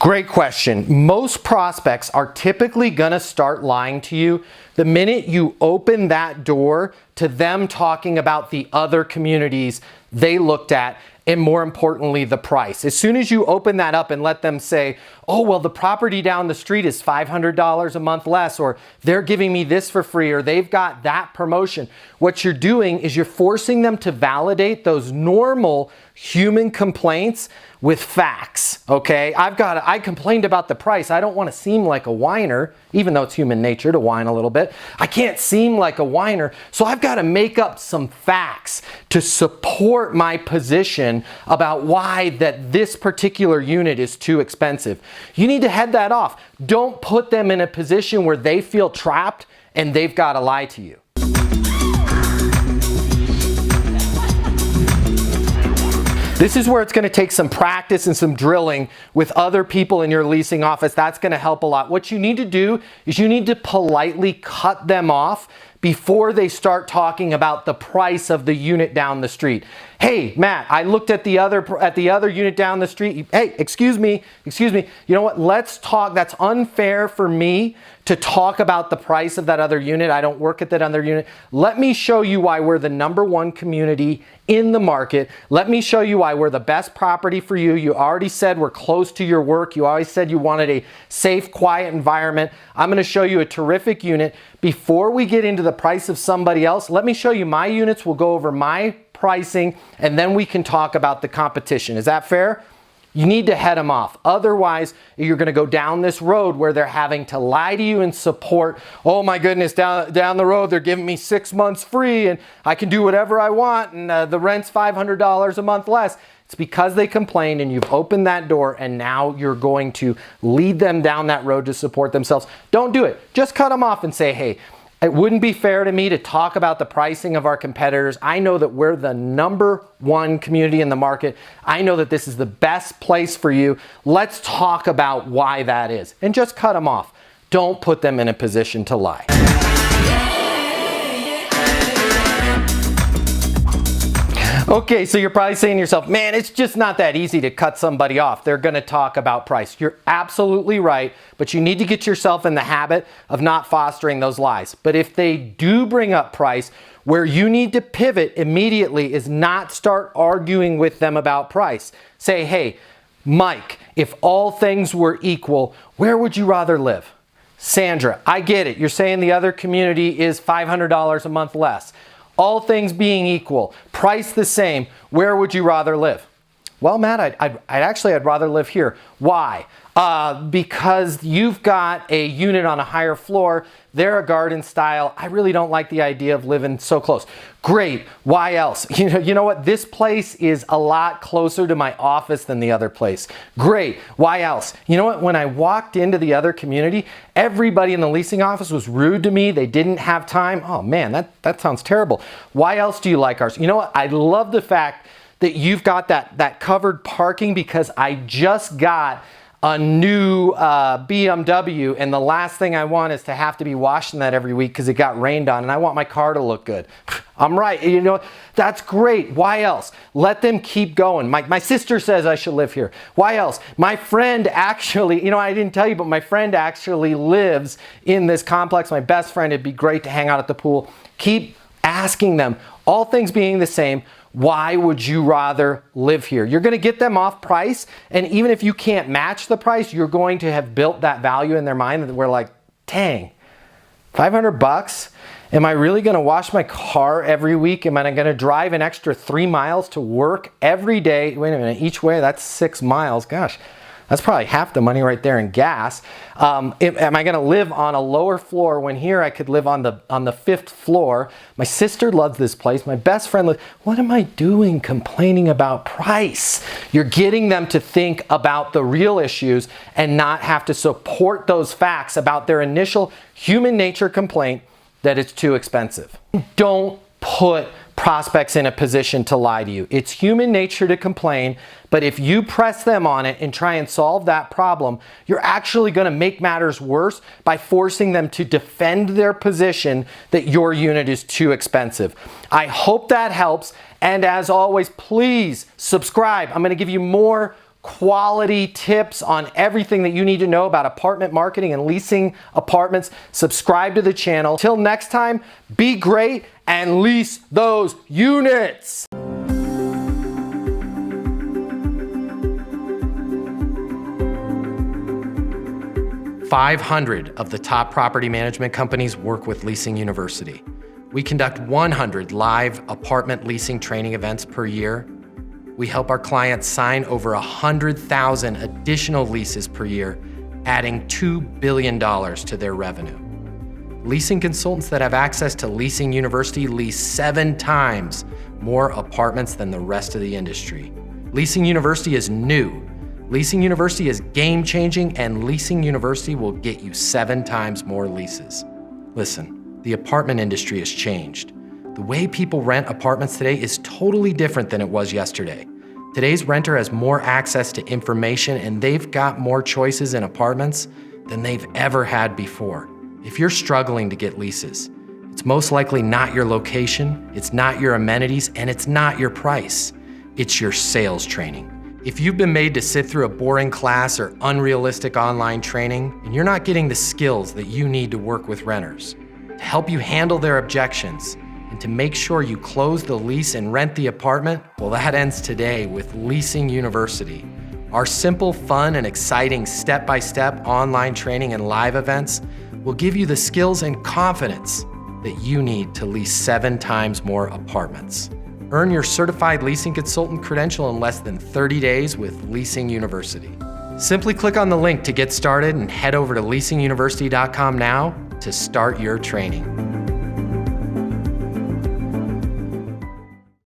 Great question. Most prospects are typically going to start lying to you the minute you open that door to them talking about the other communities they looked at, and more importantly, the price. As soon as you open that up and let them say, oh, well, the property down the street is $500 a month less, or they're giving me this for free, or they've got that promotion, what you're doing is you're forcing them to validate those normal human complaints with facts, okay? I complained about the price. I don't want to seem like a whiner, even though it's human nature to whine a little bit. I can't seem like a whiner, so I've got to make up some facts to support my position about why that this particular unit is too expensive. You need to head that off. Don't put them in a position where they feel trapped and they've got to lie to you. This is where it's going to take some practice and some drilling with other people in your leasing office. That's going to help a lot. What you need to do is you need to politely cut them off before they start talking about the price of the unit down the street. Hey, Matt, I looked at the other unit down the street. Hey, excuse me. You know what? Let's talk. That's unfair for me to talk about the price of that other unit. I don't work at that other unit. Let me show you why we're the #1 community in the market. Let me show you why we're the best property for you. You already said we're close to your work. You always said you wanted a safe, quiet environment. I'm going to show you a terrific unit. Before we get into the price of somebody else, let me show you my units. We'll go over my pricing, and then we can talk about the competition. Is that fair? You need to head them off. Otherwise, you're going to go down this road where they're having to lie to you and support. Oh my goodness, down the road, they're giving me 6 months free and I can do whatever I want and the rent's $500 a month less. It's because they complained and you've opened that door and now you're going to lead them down that road to support themselves. Don't do it. Just cut them off and say, hey, it wouldn't be fair to me to talk about the pricing of our competitors. I know that we're the #1 community in the market. I know that this is the best place for you. Let's talk about why that is. And just cut them off. Don't put them in a position to lie. Okay, so you're probably saying to yourself, man, it's just not that easy to cut somebody off. They're going to talk about price. You're absolutely right, but you need to get yourself in the habit of not fostering those lies. But if they do bring up price, where you need to pivot immediately is not start arguing with them about price. Say, hey, Mike, if all things were equal, where would you rather live? Sandra, I get it. You're saying the other community is $500 a month less. All things being equal, price the same, where would you rather live? Well, Matt, I'd rather live here. Why? Because you've got a unit on a higher floor. They're a garden style. I really don't like the idea of living so close. Great. Why else? You know what? This place is a lot closer to my office than the other place. Great. Why else? You know what? When I walked into the other community, everybody in the leasing office was rude to me. They didn't have time. Oh man, that sounds terrible. Why else do you like ours? You know what? I love the fact that you've got that covered parking because I just got a new BMW and the last thing I want is to have to be washing that every week because it got rained on and I want my car to look good. I'm right. You know, that's great. Why else? Let them keep going. My sister says I should live here. Why else? My friend actually, you know, I didn't tell you, but my friend actually lives in this complex. My best friend, it'd be great to hang out at the pool. Keep asking them, all things being the same, why would you rather live here? You're going to get them off price, and even if you can't match the price, you're going to have built that value in their mind that we're like, dang, $500? Am I really going to wash my car every week? Am I going to drive an extra 3 miles to work every day? Wait a minute, each way, that's 6 miles. Gosh, that's probably half the money right there in gas. Am I going to live on a lower floor when here I could live on the 5th floor? My sister loves this place. My best friend loves. What am I doing complaining about price? You're getting them to think about the real issues and not have to support those facts about their initial human nature complaint that it's too expensive. Don't put prospects in a position to lie to you. It's human nature to complain, but if you press them on it and try and solve that problem, you're actually going to make matters worse by forcing them to defend their position that your unit is too expensive. I hope that helps, and as always, please subscribe. I'm going to give you more quality tips on everything that you need to know about apartment marketing and leasing apartments. Subscribe to the channel. Till next time, be great and lease those units. 500 of the top property management companies work with Leasing University. We conduct 100 live apartment leasing training events per year. We help our clients sign over 100,000 additional leases per year, adding $2 billion to their revenue. Leasing consultants that have access to Leasing University lease 7 times more apartments than the rest of the industry. Leasing University is new. Leasing University is game-changing, and Leasing University will get you 7 times more leases. Listen, the apartment industry has changed. The way people rent apartments today is totally different than it was yesterday. Today's renter has more access to information, and they've got more choices in apartments than they've ever had before. If you're struggling to get leases, it's most likely not your location, it's not your amenities, and it's not your price. It's your sales training. If you've been made to sit through a boring class or unrealistic online training, and you're not getting the skills that you need to work with renters, to help you handle their objections, and to make sure you close the lease and rent the apartment, well, that ends today with Leasing University. Our simple, fun, and exciting step-by-step online training and live events will give you the skills and confidence that you need to lease 7 times more apartments. Earn your Certified Leasing Consultant Credential in less than 30 days with Leasing University. Simply click on the link to get started and head over to leasinguniversity.com now to start your training.